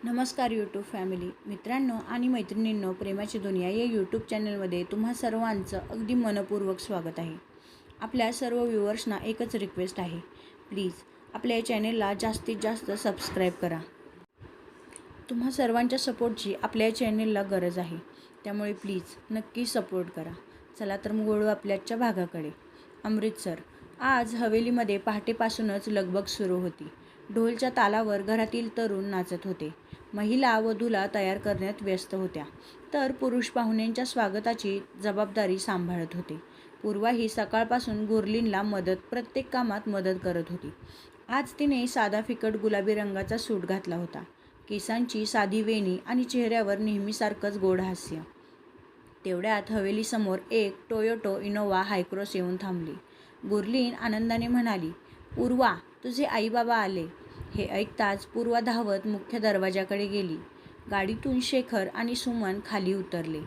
नमस्कार YouTube family मित्रांनो आणि मैत्रिणींनो, प्रेमाची दुनिया या यूट्यूब चॅनलमध्ये तुम्हा सर्वांचं अगदी मनपूर्वक स्वागत आहे. आपल्या सर्व व्ह्यूअर्सना एकच रिक्वेस्ट आहे, प्लीज आपल्या या चॅनलला जास्तीत जास्त सबस्क्राईब करा. तुम्हा सर्वांच्या सपोर्टची आपल्या या चॅनलला गरज आहे, त्यामुळे प्लीज नक्की सपोर्ट करा. चला तर मग वळू आपल्याच्या भागाकडे. अमृतसर. आज हवेलीमध्ये पहाटेपासूनच लगबग सुरू होती. ढोलच्या तालावर घरातील तरुण नाचत होते. महिला वधूला तयार करण्यात व्यस्त होत्या, तर पुरुष पाहुण्यांच्या स्वागताची जबाबदारी सांभाळत होते. पूर्वा ही सकाळपासून गुरलीनला प्रत्येक कामात मदत करत होती. आज तिने साधा फिकट गुलाबी रंगाचा सूट घातला होता. केसांची साधी वेणी आणि चेहऱ्यावर नेहमीसारखंच गोड हास्य. तेवढ्यात हवेलीसमोर एक टोयोटो इनोवा हायक्रॉस येऊन थांबली. गुरलीन आनंदाने म्हणाली, पूर्वा, तुझे आई बाबा आले. हे ऐकताच पूर्वा धावत मुख्य दरवाजाकडे गेली. गाडीतून शेखर आणि सुमन खाली उतरले.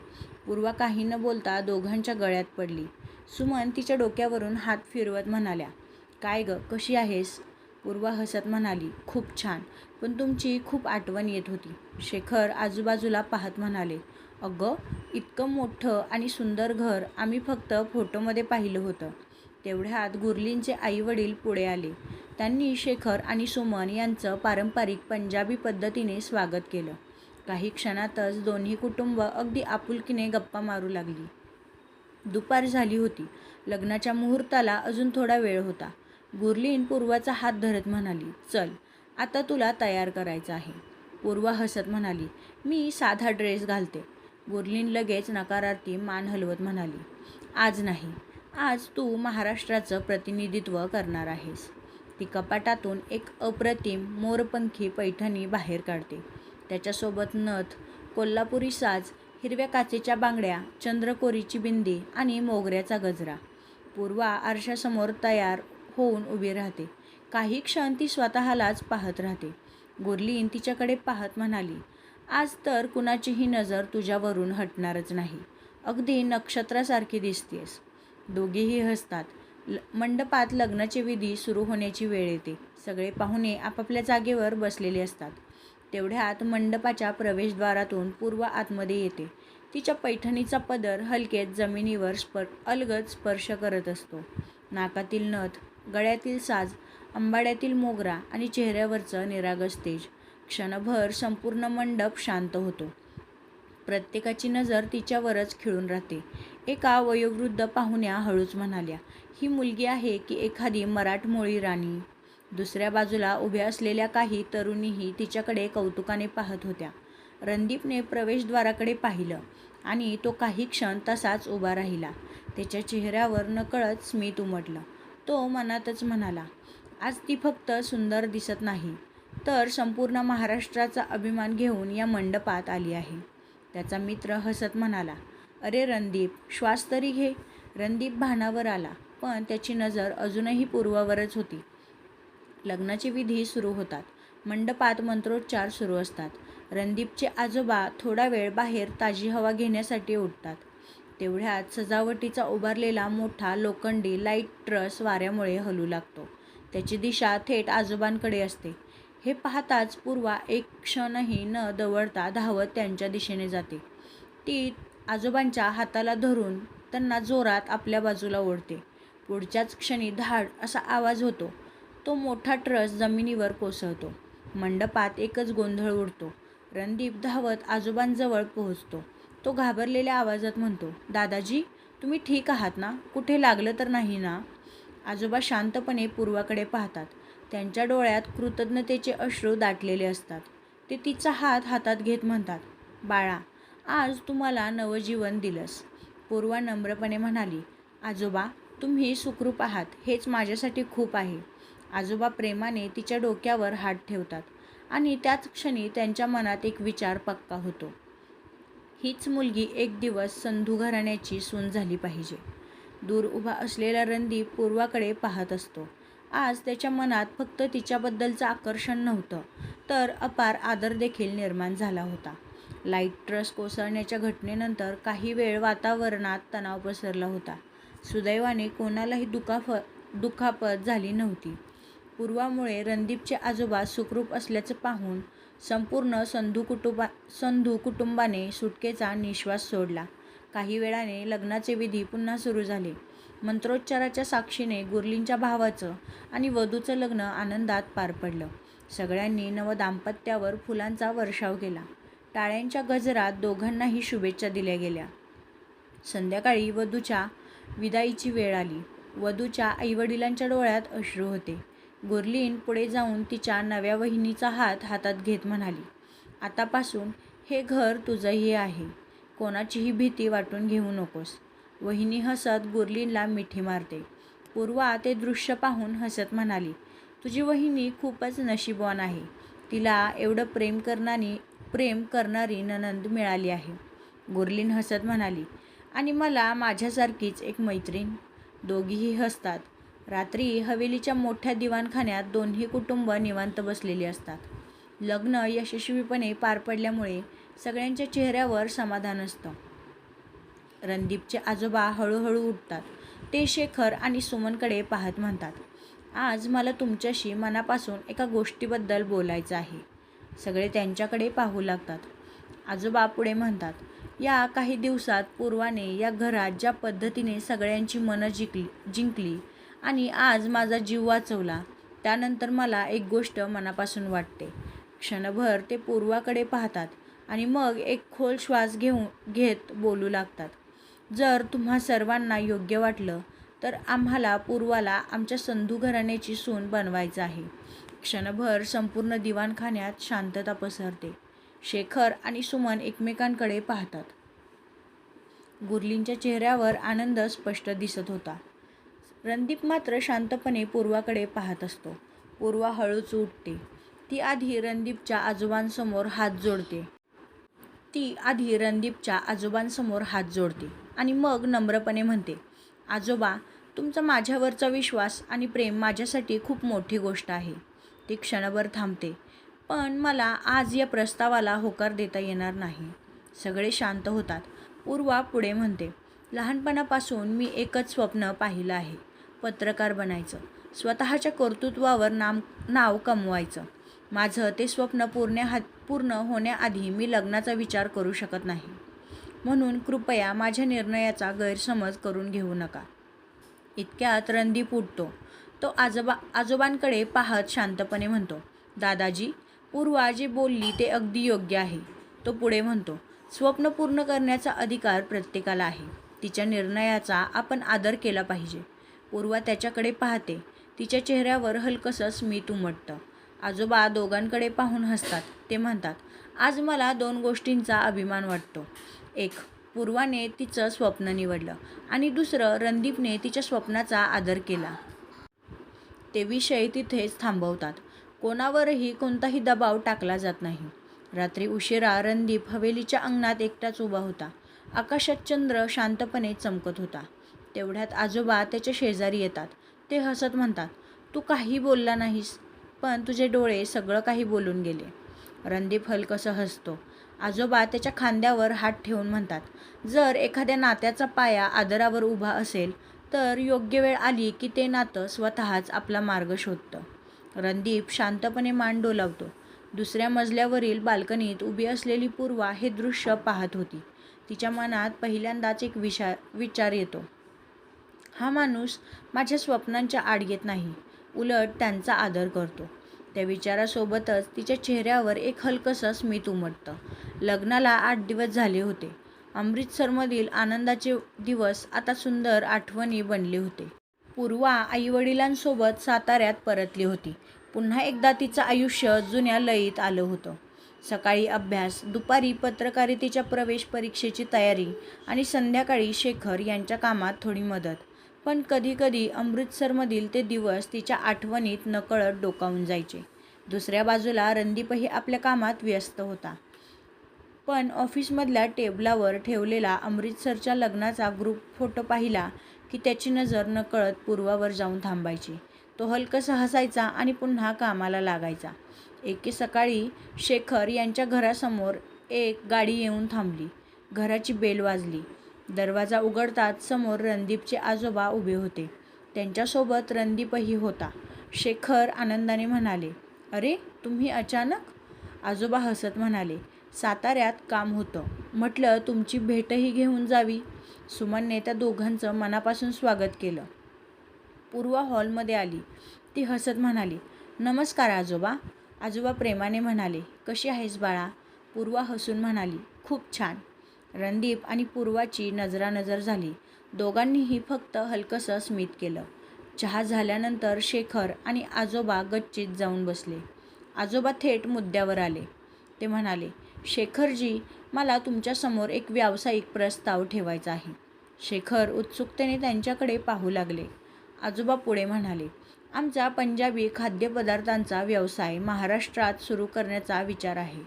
पूर्वा काही न बोलता दोघांच्या गळ्यात पडली. सुमन तिच्या डोक्यावरून हात फिरवत म्हणाल्या, काय ग, कशी आहेस? पूर्वा हसत म्हणाली, खूप छान, पण तुमची खूप आठवण येत होती. शेखर आजूबाजूला पाहत म्हणाले, अगं, इतकं मोठं आणि सुंदर घर आम्ही फक्त फोटोमध्ये पाहिलं होतं. तेवढ्यात गुरलीनचे आईवडील पुढे आले. त्यांनी शेखर आणि सुमन यांचं पारंपरिक पंजाबी पद्धतीने स्वागत केलं. काही क्षणातच दोन्ही कुटुंब अगदी आपुलकीने गप्पा मारू लागली. दुपार झाली होती. लग्नाच्या मुहूर्ताला अजून थोडा वेळ होता. गुरलीन पूर्वाचा हात धरत म्हणाली, चल, आता तुला तयार करायचं आहे. पूर्वा हसत म्हणाली, मी साधा ड्रेस घालते. गुरलीन लगेच नकारार्थी मान हलवत म्हणाली, आज नाही, आज तू महाराष्ट्राचं प्रतिनिधित्व करणार आहेस. ती कपाटातून एक अप्रतिम मोरपंखी पैठणी बाहेर काढते. त्याच्यासोबत नथ, कोल्हापुरी साज, हिरव्या काचेच्या बांगड्या, चंद्रकोरीची बिंदी आणि मोगऱ्याचा गजरा. पूर्वा आरशासमोर तयार होऊन उभी राहते. काही क्षण ती स्वतःलाच पाहत राहते. गुरलीन तिच्याकडे पाहत म्हणाली, आज तर कुणाचीही नजर तुझ्यावरून हटणारच नाही. अगदी नक्षत्रासारखी दिसतेस. दोघेही हसतात. मंडपात लग्नाचे विधी सुरू होण्याची वेळ येते. सगळे पाहुणे आपापल्या जागेवर बसलेले असतात. तेवढ्यात मंडपाच्या प्रवेशद्वारातून पूर्वा आतमध्ये येते. तिच्या पैठणीचा पदर हलकेच जमिनीवर अलगद स्पर्श करत असतो. नाकातील नथ, गळ्यातील साज, अंबाड्यातील मोगरा आणि चेहऱ्यावरचं निरागस तेज. क्षणभर संपूर्ण मंडप शांत होतो. प्रत्येकाची नजर तिच्यावरच खिळून राहते. एका वयोवृद्ध पाहुण्या हळूच म्हणाल्या, ही मुलगी आहे की एखादी मराठमोळी राणी? दुसऱ्या बाजूला उभ्या असलेल्या काही तरुणीही तिच्याकडे कौतुकाने पाहत होत्या. रणदीपने प्रवेशद्वाराकडे पाहिलं आणि तो काही क्षण तसाच उभा राहिला. त्याच्या चेहऱ्यावर नकळत स्मित उमटलं. तो मनातच म्हणाला, आज ती फक्त सुंदर दिसत नाही, तर संपूर्ण महाराष्ट्राचा अभिमान घेऊन या मंडपात आली आहे. त्याचा मित्र हसत म्हणाला, अरे रणदीप, श्वास तरी घे. रणदीप भानावर आला, पण त्याची नजर अजूनही पूर्वावरच होती. लग्नाचे विधी सुरू होतात. मंडपात मंत्रोच्चार सुरू असतात. रणदीपचे आजोबा थोडा वेळ बाहेर ताजी हवा घेण्यासाठी उठतात. तेवढ्यात सजावटीचा उभारलेला मोठा लोखंडी लाईट ट्रस वाऱ्यामुळे हलू लागतो. त्याची दिशा थेट आजोबांकडे असते. हे पाहताच पूर्वा एक क्षणही न दवडता धावत त्यांच्या दिशेने जाते. ती आजोबांच्या हाताला धरून त्यांना जोरात आपल्या बाजूला ओढते. पुढच्याच क्षणी धाड असा आवाज होतो. तो मोठा ट्रस जमिनीवर कोसळतो. मंडपात एकच गोंधळ उडतो. रणदीप धावत आजोबांजवळ पोहोचतो. तो घाबरलेल्या आवाजात म्हणतो, दादाजी, तुम्ही ठीक आहात ना? कुठे लागलं तर नाही ना? आजोबा शांतपणे पूर्वाकडे पाहतात. त्यांच्या डोळ्यात कृतज्ञतेचे अश्रू दाटलेले असतात. ते तिचा हात हातात घेत म्हणतात, बाळा, आज तुम्हाला नवजीवन दिलंस. पूर्वा नम्रपणे म्हणाली, आजोबा, तुम्ही सुखरूप आहात हेच माझ्यासाठी खूप आहे. आजोबा प्रेमाने तिच्या डोक्यावर हात ठेवतात आणि त्याच क्षणी त्यांच्या मनात एक विचार पक्का होतो. हीच मुलगी एक दिवस संधू घराण्याची सून झाली पाहिजे. दूर उभा असलेला रणदीप पूर्वाकडे पाहत असतो. आज त्याच्या मनात फक्त तिच्याबद्दलचं आकर्षण नव्हतं, तर अपार आदर देखील निर्माण झाला होता. लाईट ट्रस कोसळण्याच्या घटनेनंतर काही वेळ वातावरणात तणाव पसरला होता. सुदैवाने कोणालाही दुखापत झाली नव्हती. पूर्वामुळे रणदीपचे आजोबा सुखरूप असल्याचं पाहून संपूर्ण संधू कुटुंबाने सुटकेचा निश्वास सोडला. काही वेळाने लग्नाचे विधी पुन्हा सुरू झाले. मंत्रोच्चाराच्या साक्षीने गुरलींच्या भावाचं आणि वधूचं लग्न आनंदात पार पडलं. सगळ्यांनी नवदाम्पत्यावर फुलांचा वर्षाव केला. टाळ्यांच्या गजरात दोघांनाही शुभेच्छा दिल्या गेल्या. संध्याकाळी वधूच्या विदाईची वेळ आली. वधूच्या आईवडिलांच्या डोळ्यात अश्रू होते. गुरलीन पुढे जाऊन तिच्या नव्या वहिनीचा हात हातात घेत म्हणाली, आतापासून हे घर तुझंही आहे. कोणाचीही भीती वाटून घेऊ नकोस. वहिनी हसत गुरलीनला मिठी मारते. पूर्वा ते दृश्य पाहून हसत म्हणाली, तुझी वहिनी खूपच नशीबवान आहे. तिला एवढं प्रेम करणारी नणंद मिळाली आहे. गुरलीन हसत म्हणाली, आणि मला माझ्यासारखीच एक मैत्रीण. दोघीही हसतात. रात्री हवेलीच्या मोठ्या दिवाणखान्यात दोन्ही कुटुंब निवांत बसलेली असतात. लग्न यशस्वीपणे पार पडल्यामुळे सगळ्यांच्या चेहऱ्यावर समाधान असतं. रणदीपचे आजोबा हळूहळू उठतात. ते शेखर आणि सुमनकडे पाहत म्हणतात, आज मला तुमच्याशी मनापासून एका गोष्टीबद्दल बोलायचं आहे. सगळे त्यांच्याकडे पाहू लागतात. आजोबा पुढे म्हणतात, या काही दिवसात पूर्वाने या घरात ज्या पद्धतीने सगळ्यांची मनं जिंकली आणि आज माझा जीव वाचवला, त्यानंतर मला एक गोष्ट मनापासून वाटते. क्षणभर ते पूर्वाकडे पाहतात आणि मग एक खोल श्वास घेत बोलू लागतात. जर तुम्हा सर्वांना योग्य वाटलं तर आम्हाला पूर्वाला आमच्या संधू घराण्याची सून बनवायचं आहे. क्षणभर संपूर्ण दिवाणखान्यात शांतता पसरते. शेखर आणि सुमन एकमेकांकडे पाहतात. गुरलींच्या चेहऱ्यावर आनंद स्पष्ट दिसत होता. रणदीप मात्र शांतपणे पूर्वाकडे पाहत असतो. पूर्वा हळूच उठते. ती आधी रणदीपच्या आजोबांसमोर हात जोडते आणि मग नम्रपणे म्हणते, आजोबा, तुमचा माझ्यावरचा विश्वास आणि प्रेम माझ्यासाठी खूप मोठी गोष्ट आहे. ती क्षणभर थांबते. पण मला आज या प्रस्तावाला होकार देता येणार नाही. सगळे शांत होतात. पूर्वा पुढे म्हणते, लहानपणापासून मी एकच स्वप्न पाहिलं आहे, पत्रकार बनायचं, स्वतःच्या कर्तृत्वावर नाव कमवायचं. माझं ते स्वप्न पूर्ण होण्याआधी मी लग्नाचा विचार करू शकत नाही. म्हणून कृपया माझ्या निर्णयाचा गैरसमज करून घेऊ नका. इतक्यात रणदीप उठतो. तो आजोबांकडे पाहत शांतपणे म्हणतो, दादाजी, पूर्वा जे बोलली ते अगदी योग्य आहे. तो पुढे म्हणतो, स्वप्न पूर्ण करण्याचा अधिकार प्रत्येकाला आहे. तिच्या निर्णयाचा आपण आदर केला पाहिजे. पूर्वा त्याच्याकडे पाहते. तिच्या चेहऱ्यावर हलकंसं स्मित उमटतं. आजोबा दोघांकडे पाहून हसतात. ते म्हणतात, आज मला 2 गोष्टींचा अभिमान वाटतो. एक, पूर्वाने तिचं स्वप्न निवडलं आणि दुसरं, रणदीपने तिच्या स्वप्नाचा आदर केला. ते विषय तिथेच थांबवतात. कोणावरही कोणताही दबाव टाकला जात नाही. रात्री उशिरा रणदीप हवेलीच्या अंगणात एकटाच उभा होता. आकाशात चंद्र शांतपणे चमकत होता. तेवढ्यात आजोबा त्याच्या शेजारी येतात. ते हसत म्हणतात, तू काही बोलला नाहीस, पण तुझे डोळे सगळं काही बोलून गेले. रणदीप हलकंसं हसतो. आजोबा त्याच्या खांद्यावर हात ठेवून म्हणतात, जर एखाद्या नात्याचा पाया आदरावर उभा असेल तर योग्य वेळ आली की ते नातं स्वतःच आपला मार्ग शोधतं. रणदीप शांतपणे मान डोलावतो. दुसऱ्या मजल्यावरील बाल्कनीत उभी असलेली पूर्वा हे दृश्य पाहत होती. तिच्या मनात पहिल्यांदाच एक विचार येतो, हा माणूस माझ्या स्वप्नांच्या आड येत नाही, उलट त्यांचा आदर करतो. त्या विचारासोबतच तिच्या चेहऱ्यावर एक हलकंसं स्मित उमटतं. लग्नाला 8 दिवस झाले होते. अमृतसरमधील आनंदाचे दिवस आता सुंदर आठवणी बनले होते. पूर्वा आईवडिलांसोबत साताऱ्यात परतली होती. पुन्हा एकदा तिचं आयुष्य जुन्या लयीत आलं होतं. सकाळी अभ्यास, दुपारी पत्रकारितेच्या प्रवेश परीक्षेची तयारी आणि संध्याकाळी शेखर यांच्या कामात थोडी मदत. पण कधीकधी अमृतसरमधील ते दिवस तिच्या आठवणीत नकळत डोकावून जायचे. दुसऱ्या बाजूला रणदीपही आपल्या कामात व्यस्त होता. पण ऑफिसमधल्या टेबलावर ठेवलेला अमृतसरच्या लग्नाचा ग्रुप फोटो पाहिला की त्याची नजर नकळत पूर्वावर जाऊन थांबायची. तो हलकसा हसायचा आणि पुन्हा कामाला लागायचा. एके सकाळी शेखर यांच्या घरासमोर एक गाडी येऊन थांबली. घराची बेल वाजली. दरवाजा उघडताच समोर रणदीपचे आजोबा उभे होते. त्यांच्यासोबत रणदीपही होता. शेखर आनंदाने म्हणाले, अरे तुम्ही अचानक? आजोबा हसत म्हणाले, साताऱ्यात काम होतं, म्हटलं तुमची भेटही घेऊन जावी. सुमनने त्या दोघांचं मनापासून स्वागत केलं. पूर्वा हॉलमध्ये आली. ती हसत म्हणाली, नमस्कार आजोबा. आजोबा प्रेमाने म्हणाले, कशी आहेस बाळा? पूर्वा हसून म्हणाली, खूप छान. रणदीप आणि पूर्वाची नजरानजर झाली. दोघांनीही फक्त हलकंसं स्मित केलं. चहा झाल्यानंतर शेखर आणि आजोबा गच्चीत जाऊन बसले. आजोबा थेट मुद्द्यावर आले. ते म्हणाले, शेखरजी, मला तुमच्यासमोर एक व्यावसायिक प्रस्ताव ठेवायचा आहे. शेखर उत्सुकतेने त्यांच्याकडे पाहू लागले. आजोबा पुढे म्हणाले, आमचा पंजाबी खाद्यपदार्थांचा व्यवसाय महाराष्ट्रात सुरू करण्याचा विचार आहे.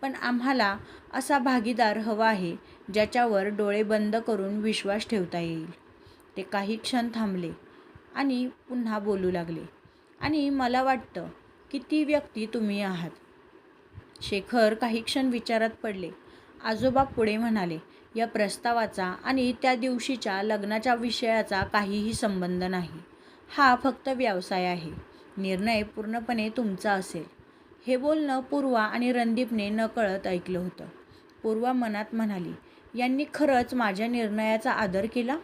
पण आम्हाला असा भागीदार हवा आहे ज्याच्यावर डोळे बंद करून विश्वास ठेवता येईल. ते काही क्षण थांबले आणि पुन्हा बोलू लागले. आणि मला वाटतं की ती व्यक्ती तुम्ही आहात. शेखर काही क्षण विचारात पडले. आजोबा पुढे म्हणाले, या प्रस्तावाचा आणि त्या दिवशीच्या लग्नाच्या विषयाचा काहीही संबंध नाही. हा फक्त व्यवसाय आहे. निर्णय पूर्णपणे तुमचा असेल. हे बोलणं पूर्वा आणि रणदीपने नकळत ऐकलं होतं. पूर्वा मनात म्हणाली, यांनी खरंच माझ्या निर्णयाचा आदर केला.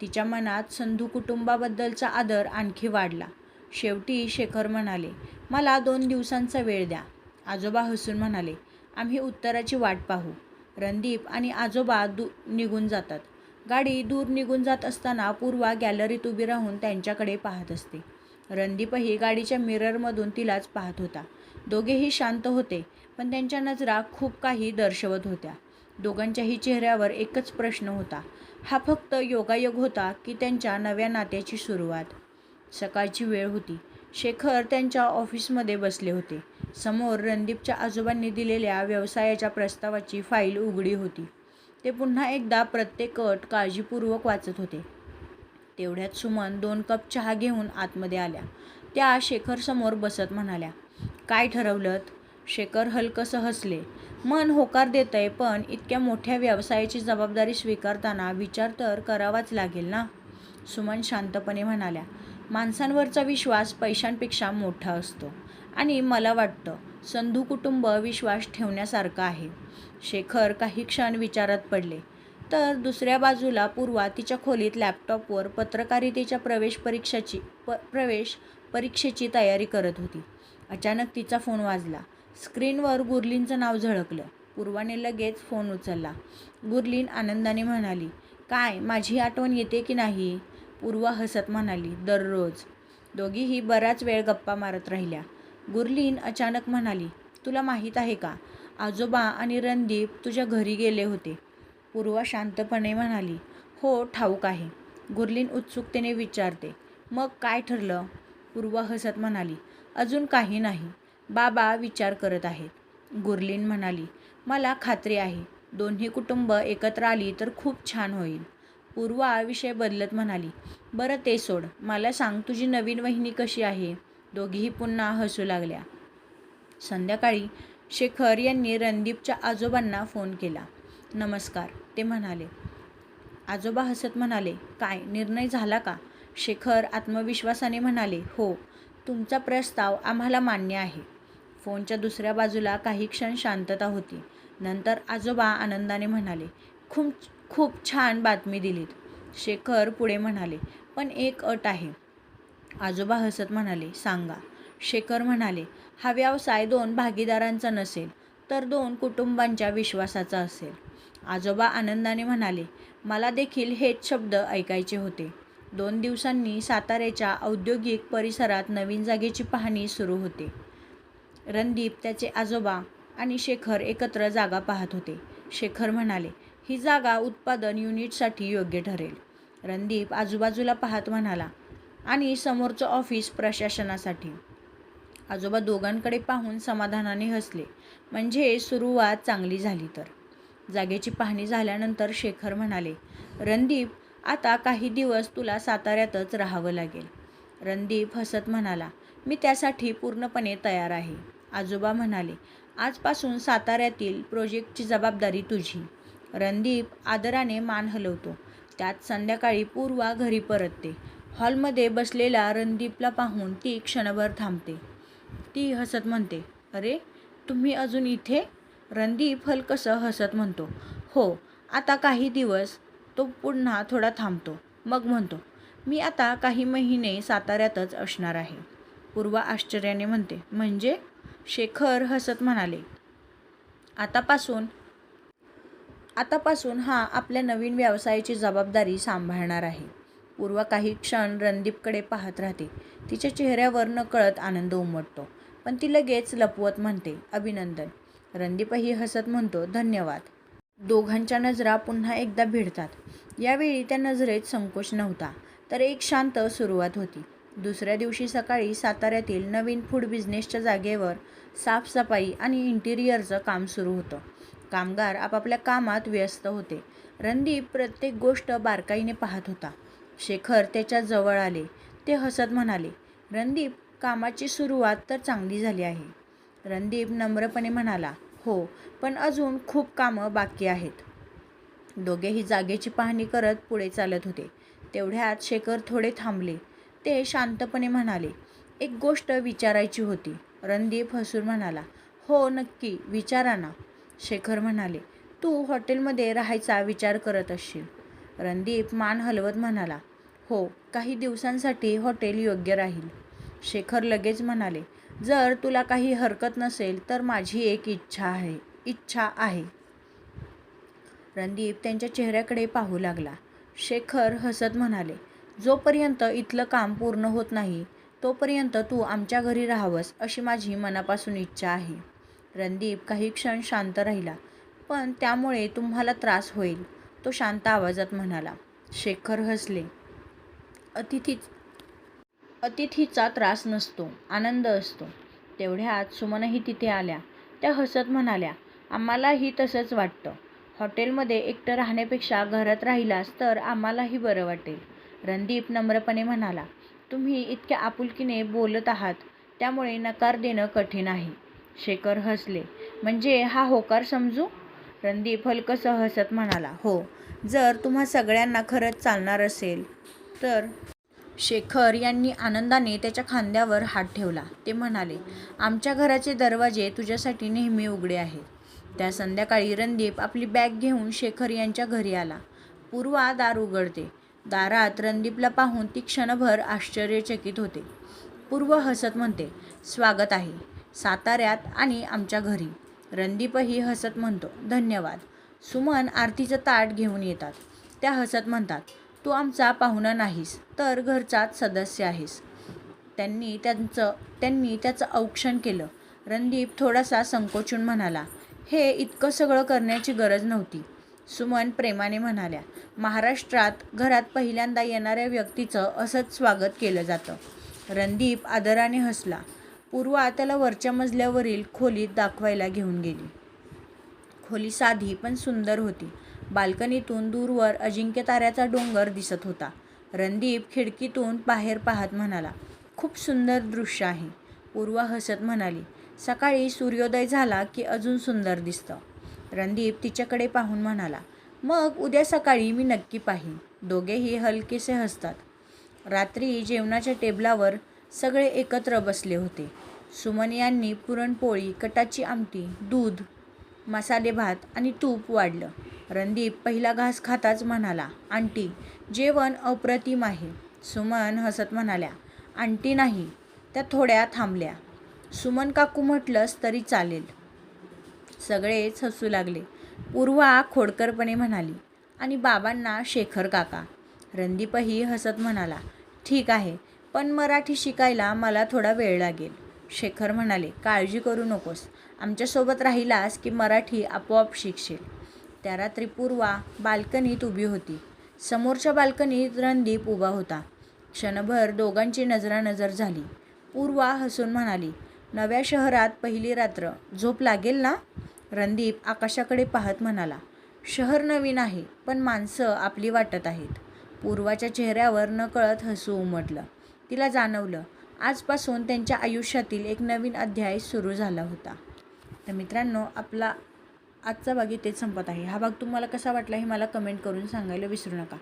तिच्या मनात संधू कुटुंबाबद्दलचा आदर आणखी वाढला. शेवटी शेखर म्हणाले, मला 2 दिवसांचा वेळ द्या. आजोबा हसून म्हणाले, आम्ही उत्तराची वाट पाहू. रणदीप आणि आजोबा निघून जातात. गाडी दूर निघून जात असताना पूर्वा गॅलरीत उभी राहून त्यांच्याकडे पाहत असते. रणदीपही गाडीच्या मिररमधून तिलाच पाहत होता. दोघेही शांत होते, पण त्यांच्या नजरा खूप काही दर्शवत होत्या. दोघांच्याही चेहऱ्यावर एकच प्रश्न होता, हा फक्त योगायोग होता की त्यांच्या नव्या नात्याची सुरुवात? सकाळची वेळ होती. शेखर त्यांच्या ऑफिसमध्ये बसले होते. समोर रणदीपच्या आजोबांनी दिलेल्या व्यवसायाच्या प्रस्तावाची फाईल उघडी होती. ते पुन्हा एकदा प्रत्येक अट काळजीपूर्वक वाचत होते. तेवढ्यात सुमन 2 कप चहा घेऊन आतमध्ये आल्या. त्या शेखरसमोर बसत म्हणाल्या, काय ठरवलंत? शेखर हलकंसं हसले. मन होकार देतंय, पण इतक्या मोठ्या व्यवसायाची जबाबदारी स्वीकारताना विचार तर करावाच लागेल ना. सुमन शांतपणे म्हणाल्या, माणसांवरचा विश्वास पैशांपेक्षा मोठा असतो आणि मला वाटतं संधू कुटुंब विश्वास ठेवण्यासारखं आहे. शेखर काही क्षण विचारात पडले. तर दुसऱ्या बाजूला पूर्वा तिच्या खोलीत लॅपटॉपवर पत्रकारितेच्या प्रवेश परीक्षेची तयारी करत होती. अचानक तिचा फोन वाजला. स्क्रीनवर गुरलीनचं नाव झळकलं. पूर्वाने लगेच फोन उचलला. गुरलीन आनंदाने म्हणाली, काय माझी आठवण येते की नाही? पूर्वा हसत म्हणाली, दररोज. दोघीही बराच वेळ गप्पा मारत राहिल्या. गुरलीन अचानक म्हणाली, तुला माहीत आहे का, आजोबा आणि रणदीप तुझ्या घरी गेले होते. पूर्वा शांतपणे म्हणाली, हो ठाऊक आहे. गुरलीन उत्सुकतेने विचारते, मग काय ठरलं? पूर्वा हसत म्हणाली, अजून काही नाही. बाबा विचार करत आहेत. गुरलीन म्हणाली, मला खात्री आहे दोन्ही कुटुंब एकत्र आली तर खूप छान होईल. पूर्वा विषय बदलत म्हणाली, बरं ते सोड, मला सांग तुझी नवीन वहिनी कशी आहे? दोघीही पुन्हा हसू लागल्या. संध्याकाळी शेखर यांनी रणदीपच्या आजोबांना फोन केला. नमस्कार, ते म्हणाले. आजोबा हसत म्हणाले, काय निर्णय झाला का? शेखर आत्मविश्वासाने म्हणाले, हो, तुमचा प्रस्ताव आम्हाला मान्य आहे. फोनच्या दुसऱ्या बाजूला काही क्षण शांतता होती. नंतर आजोबा आनंदाने म्हणाले, खूप खूप छान बातमी दिलीत. शेखर पुढे म्हणाले, पण एक अट आहे. आजोबा हसत म्हणाले, सांगा. शेखर म्हणाले, हा व्यवसाय 2 भागीदारांचा नसेल, तर 2 कुटुंबांच्या विश्वासाचा असेल. आजोबा आनंदाने म्हणाले, मला देखील हेच शब्द ऐकायचे होते. 2 दिवसांनी साताऱ्याच्या औद्योगिक परिसरात नवीन जागेची पाहणी सुरू होते. रणदीप, त्याचे आजोबा आणि शेखर एकत्र जागा पाहत होते. शेखर म्हणाले, ही जागा उत्पादन युनिटसाठी योग्य ठरेल. रणदीप आजूबाजूला पाहत म्हणाला, आणि समोरचं ऑफिस प्रशासनासाठी. आजोबा दोघांकडे पाहून समाधानाने हसले. म्हणजे सुरुवात चांगली झाली तर. जागेची पाहणी झाल्यानंतर शेखर म्हणाले, रणदीप, आता काही दिवस तुला साताऱ्यातच राहावं लागेल. रणदीप हसत म्हणाला, मी त्यासाठी पूर्णपणे तयार आहे. आजोबा म्हणाले, आजपासून साताऱ्यातील प्रोजेक्टची जबाबदारी तुझी. रणदीप आदराने मान हलवतो. त्यात संध्याकाळी पूर्वा घरी परतते. हॉलमध्ये बसलेला रणदीपला पाहून ती क्षणभर थांबते. ती हसत म्हणते, अरे तुम्ही अजून इथे? रणदीप हलकसं हसत म्हणतो, हो आता काही दिवस. तो पुन्हा थोडा थांबतो, मग म्हणतो, मी आता काही महिने साताऱ्यातच असणार आहे. पूर्वा आश्चर्याने म्हणते, म्हणजे? शेखर हसत म्हणाले, आतापासून हा आपल्या नवीन व्यवसायाची जबाबदारी सांभाळणार आहे. पूर्वा काही क्षण रणदीपकडे पाहत राहते. तिच्या चेहऱ्यावर नकळत आनंद उमटतो, पण ती लगेच लपवत म्हणते, अभिनंदन. रणदीपही हसत म्हणतो, धन्यवाद. दोघांच्या नजरा पुन्हा एकदा भिडतात. यावेळी त्या नजरेत संकोच नव्हता, तर एक शांत सुरुवात होती. दुसऱ्या दिवशी सकाळी साताऱ्यातील नवीन फूड बिझनेसच्या जागेवर साफसफाई आणि इंटिरियरचं काम सुरू होतं. कामगार आपापल्या कामात व्यस्त होते. रणदीप प्रत्येक गोष्ट बारकाईने पाहत होता. शेखर त्याच्या जवळ आले. ते हसत म्हणाले, रणदीप, कामाची सुरुवात तर चांगली झाली आहे. रणदीप नम्रपणे म्हणाला, हो, पण अजून खूप कामं बाकी आहेत. दोघेही जागेची पाहणी करत पुढे चालत होते. तेवढ्यात शेखर थोडे थांबले. ते शांतपणे म्हणाले, एक गोष्ट विचारायची होती. रणदीप हसून म्हणाला, हो नक्की, विचारा ना. शेखर म्हणाले, तू हॉटेलमध्ये राहायचा विचार करत असशील? रणदीप मान हलवत म्हणाला, हो, काही दिवसांसाठी हॉटेल योग्य राहील. शेखर लगेच म्हणाले, जर तुला काही हरकत नसेल तर माझी एक इच्छा आहे. रणदीप त्यांच्या चेहऱ्याकडे पाहू लागला. शेखर हसत म्हणाले, जोपर्यंत इथलं काम पूर्ण होत नाही तोपर्यंत तू आमच्या घरी राहावंस अशी माझी मनापासून इच्छा आहे. रणदीप काही क्षण शांत राहिला, पण त्यामुळे तुम्हाला त्रास होईल, तो शांत आवाजात म्हणाला. शेखर हसले, अतिथीचा त्रास नसतो, आनंद असतो. तेवढ्यात सुमनही तिथे आल्या. त्या हसत म्हणाल्या, आम्हालाही तसंच वाटतं. हॉटेलमध्ये एकटं राहण्यापेक्षा घरात राहिलास तर आम्हालाही बरं वाटेल. रणदीप नम्रपणे म्हणाला, तुम्ही इतक्या आपुलकीने बोलत आहात त्यामुळे नकार देणं कठीण आहे. शेखर हसले, म्हणजे हा होकार समजू? रणदीप हलकसं हसत म्हणाला, हो, जर तुम्हा सगळ्यांना खरंच चालणार असेल तर. शेखर यांनी आनंदाने त्याच्या खांद्यावर हात ठेवला. ते म्हणाले, आमच्या घराचे दरवाजे तुझ्यासाठी नेहमी उघडे आहेत. त्या संध्याकाळी रणदीप आपली बॅग घेऊन शेखर यांच्या घरी आला. पूर्वा दार उघडते. दारात रणदीपला पाहून ती क्षणभर आश्चर्यचकित होते. पूर्व हसत म्हणते, स्वागत आहे साताऱ्यात आणि आमच्या घरी. रणदीपही हसत म्हणतो, धन्यवाद. सुमन आरतीचं ताट घेऊन येतात. त्या हसत म्हणतात, तू आमचा पाहुणा नाहीस तर घरचाच सदस्य आहेस. त्यांनी त्याचं औक्षण केलं. रणदीप थोडासा संकोचून म्हणाला, हे इतकं सगळं करण्याची गरज नव्हती. सुमन प्रेमाने म्हणाल्या, महाराष्ट्रात घरात पहिल्यांदा येणाऱ्या व्यक्तीचं असंच स्वागत केलं जातं. रणदीप आदराने हसला. पूर्वा त्याला वरच्या मजल्यावरील खोलीत दाखवायला घेऊन गेली. खोली साधी पण सुंदर होती. बाल्कनीतून दूरवर अजिंक्य ताऱ्याचा डोंगर दिसत होता. रणदीप खिडकीतून बाहेर पाहत म्हणाला, खूप सुंदर दृश्य आहे. पूर्वा हसत म्हणाली, सकाळी सूर्योदय झाला की अजून सुंदर दिसतं. रणदीप तिच्याकडे पाहून म्हणाला, मग उद्या सकाळी मी नक्की पाहीन. दोघेही हलकेसे हसतात. रात्री जेवणाच्या टेबलावर सगळे एकत्र बसले होते. सुमन यांनी पुरणपोळी, कटाची आमटी, दूध, मसाले भात आणि तूप वाढलं. रणदीप पहिला घास खाताच म्हणाला, आंटी, जेवण अप्रतिम आहे. सुमन हसत म्हणाल्या, आंटी नाही. त्या थोड्या थांबल्या. सुमन काकू म्हटलंस तरी चालेल. सगळेच हसू लागले. पूर्वा खोडकरपणे म्हणाली, आणि बाबांना शेखर काका. रणदीपही हसत म्हणाला, ठीक आहे, पण मराठी शिकायला मला थोडा वेळ लागेल. शेखर म्हणाले, काळजी करू नकोस, आमच्यासोबत राहिलास की मराठी आपोआप शिकशील. त्या रात्री पूर्वा बाल्कनीत उभी होती. समोरच्या बाल्कनीत रणदीप उभा होता. क्षणभर दोघांची नजरानजर झाली. पूर्वा हसून म्हणाली, नव्या शहरात पहिली रात्र, झोप लागेल ना? रणदीप आकाशाकडे पाहत म्हणाला, शहर नवीन आहे पण माणसं आपली वाटत आहेत. पूर्वाच्या चेहऱ्यावर नकळत हसू उमटलं. तिला जाणवलं, आजपासून त्यांच्या आयुष्यातील एक नवीन अध्याय सुरू झाला होता. तर मित्रांनो, आपला आजचा भाग इथेच संपत आहे. हा भाग तुम्हाला कसा वाटला हे मला कमेंट करून सांगायला विसरू नका.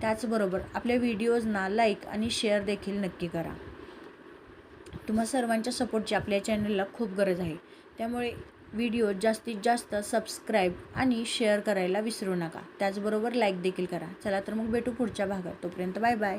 त्याचबरोबर आपल्या व्हिडिओजना लाईक आणि शेअर देखील नक्की करा. तुम्हा सर्वांच्या सपोर्टची आपल्या चॅनलला खूप गरज आहे. त्यामुळे व्हिडिओ जास्तीत जास्त सबस्क्राईब आणि शेअर करायला विसरू नका. त्याचबरोबर लाईक देखील करा. चला तर मग भेटू पुढच्या भागात. तोपर्यंत बाय बाय.